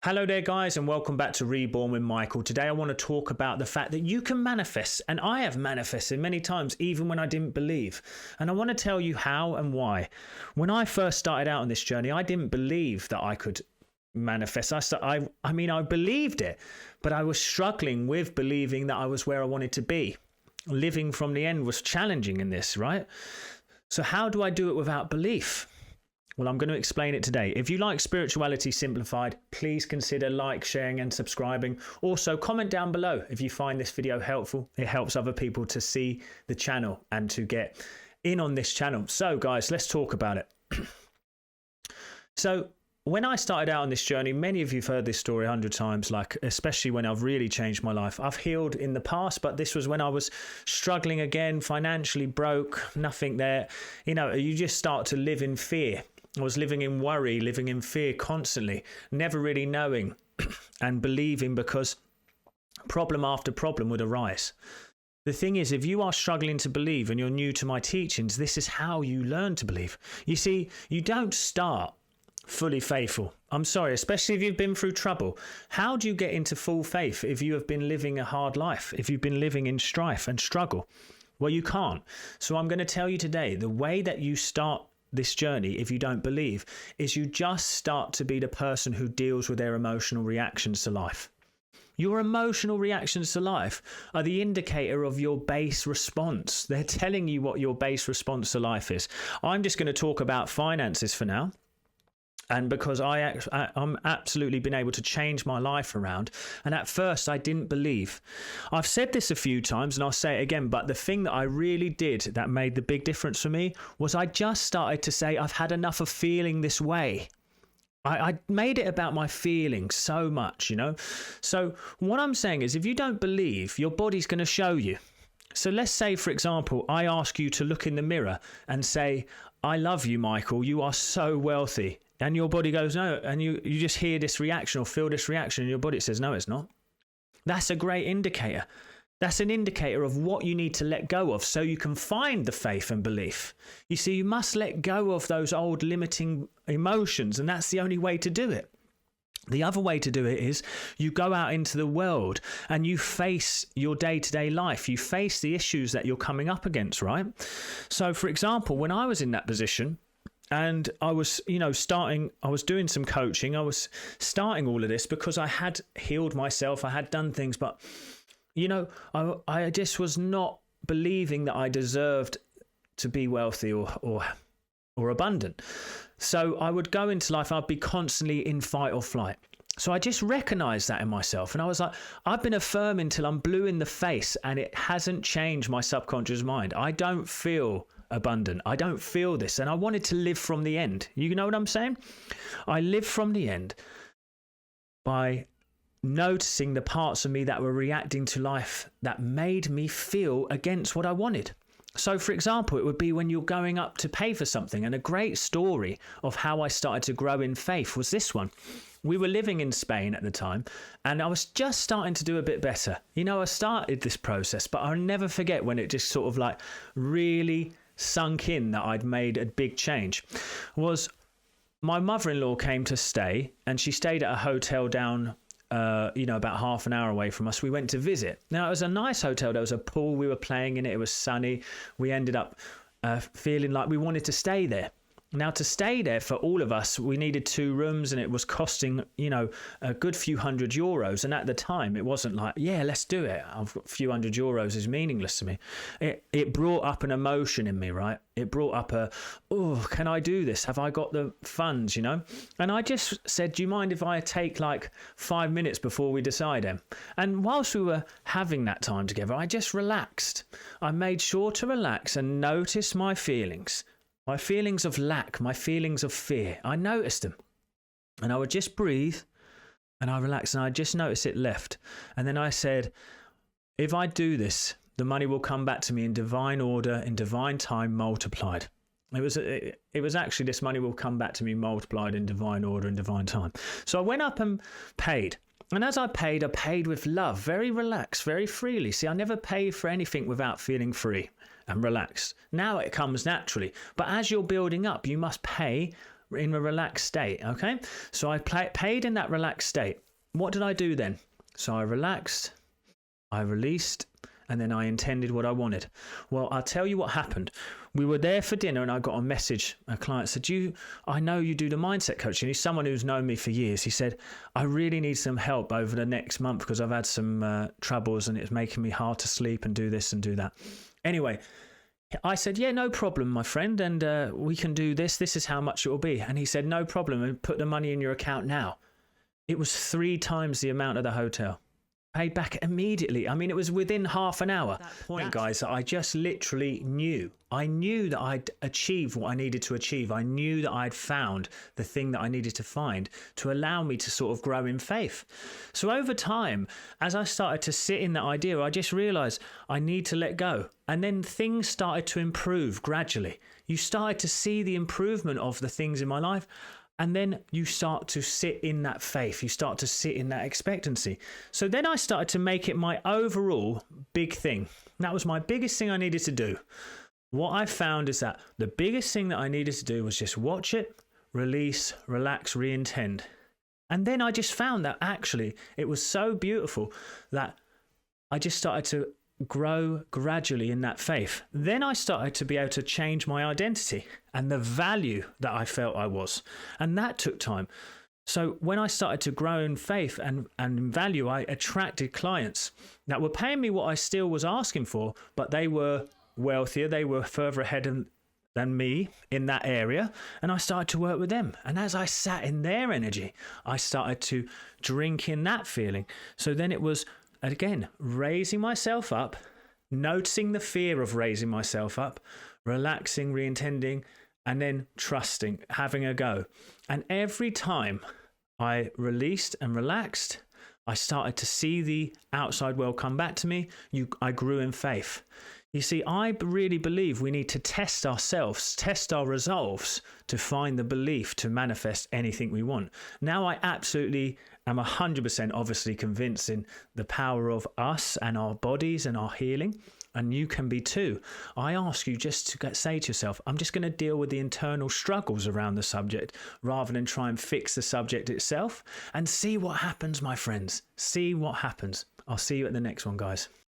Hello there guys, and welcome back to Reborn with Michael. Today I want to talk about the fact that you can manifest, and I have manifested many times even when I didn't believe. And I want to tell you how and why. When I first started out on this journey, I didn't believe that I could manifest. I believed it, but I was struggling with believing that I was where I wanted to be. Living from the end was challenging in this, right? So how do I do it without belief? Well, I'm going to explain it today. If you like Spirituality Simplified, please consider sharing and subscribing. Also, comment down below if you find this video helpful. It helps other people to see the channel and to get in on this channel. So guys, let's talk about it. So when I started out on this journey, many of you have heard this story 100 times, especially when I've really changed my life. I've healed in the past, but this was when I was struggling again, financially broke, nothing there. You just start to live in fear. I was living in worry, living in fear constantly, never really knowing and believing, because problem after problem would arise. The thing is, if you are struggling to believe and you're new to my teachings, this is how you learn to believe. You see, you don't start fully faithful. I'm sorry, especially if you've been through trouble. How do you get into full faith if you have been living a hard life, if you've been living in strife and struggle? Well, you can't. So I'm going to tell you today, the way that you start this journey, if you don't believe, is you just start to be the person who deals with their emotional reactions to life. Your emotional reactions to life are the indicator of your base response. They're telling you what your base response to life is. I'm just going to talk about finances for now. And because I'm absolutely been able to change my life around. And at first I didn't believe. I've said this a few times and I'll say it again, but the thing that I really did that made the big difference for me was I just started to say, I've had enough of feeling this way. I made it about my feelings so much, So what I'm saying is, if you don't believe, your body's going to show you. So let's say, for example, I ask you to look in the mirror and say, I love you, Michael. You are so wealthy. And your body goes, no. And you just hear this reaction or feel this reaction and your body says, no, it's not. That's a great indicator. That's an indicator of what you need to let go of so you can find the faith and belief. You see, you must let go of those old limiting emotions, and that's the only way to do it. The other way to do it is you go out into the world and you face your day-to-day life. You face the issues that you're coming up against, right? So, for example, when I was in that position, and I was, I was doing some coaching. I was starting all of this because I had healed myself. I had done things, but, I just was not believing that I deserved to be wealthy or abundant. So I would go into life, I'd be constantly in fight or flight. So I just recognized that in myself. And I was like, I've been affirming till I'm blue in the face, and it hasn't changed my subconscious mind. I don't feel abundant. I don't feel this. And I wanted to live from the end. You know what I'm saying? I lived from the end by noticing the parts of me that were reacting to life that made me feel against what I wanted. So, for example, it would be when you're going up to pay for something. And a great story of how I started to grow in faith was this one. We were living in Spain at the time, and I was just starting to do a bit better. I started this process, but I'll never forget when it just sort of really sunk in that I'd made a big change. Was my mother-in-law came to stay, and she stayed at a hotel down about half an hour away from us. We went to visit. Now, it was a nice hotel. There was a pool. We were playing in it. It was sunny. We ended up feeling like we wanted to stay there. Now, to stay there for all of us, we needed 2 rooms, and it was costing, a good few €100. And at the time, it wasn't like, yeah, let's do it. I've got a few €100 is meaningless to me. It brought up an emotion in me, right? It brought up can I do this? Have I got the funds, And I just said, do you mind if I take 5 minutes before we decide, Em? And whilst we were having that time together, I just relaxed. I made sure to relax and notice my feelings. My feelings of lack, my feelings of fear, I noticed them. And I would just breathe and I relaxed, and I just noticed it left. And then I said, if I do this, the money will come back to me in divine order, in divine time, multiplied. It was actually, this money will come back to me multiplied in divine order and divine time. So I went up and paid. And as I paid with love, very relaxed, very freely. See, I never pay for anything without feeling free and relaxed. Now it comes naturally. But as you're building up, you must pay in a relaxed state. Okay. So I paid in that relaxed state. What did I do then? So I relaxed, I released, and then I intended what I wanted. Well, I'll tell you what happened. We were there for dinner and I got a message. A client said, I know you do the mindset coaching. He's someone who's known me for years. He said, I really need some help over the next month because I've had some troubles and it's making me hard to sleep and do this and do that. Anyway, I said, yeah, no problem, my friend. And we can do this. This is how much it will be. And he said, no problem. And put the money in your account now. It was 3 times the amount of the hotel. Paid back immediately. I mean, it was within half an hour. At that point, guys, I just literally knew. I knew that I'd achieved what I needed to achieve. I knew that I'd found the thing that I needed to find to allow me to sort of grow in faith. So over time, as I started to sit in that idea, I just realized I need to let go. And then things started to improve gradually. You started to see the improvement of the things in my life. And then you start to sit in that faith. You start to sit in that expectancy. So then I started to make it my overall big thing. That was my biggest thing I needed to do. What I found is that the biggest thing that I needed to do was just watch it, release, relax, re-intend. And then I just found that actually it was so beautiful that I just started to grow gradually in that faith. Then I started to be able to change my identity and the value that I felt I was. And that took time. So when I started to grow in faith and in value, I attracted clients that were paying me what I still was asking for, but they were wealthier. They were further ahead than me in that area. And I started to work with them. And as I sat in their energy, I started to drink in that feeling. So then it was, again, raising myself up, noticing the fear of raising myself up, relaxing, re-intending, and then trusting, having a go. And every time I released and relaxed, I started to see the outside world come back to me. I grew in faith. You see, I really believe we need to test ourselves, test our resolves to find the belief to manifest anything we want. Now I absolutely am 100% obviously convinced in the power of us and our bodies and our healing. And you can be too. I ask you just to say to yourself, I'm just going to deal with the internal struggles around the subject rather than try and fix the subject itself, and see what happens, my friends. See what happens. I'll see you at the next one, guys.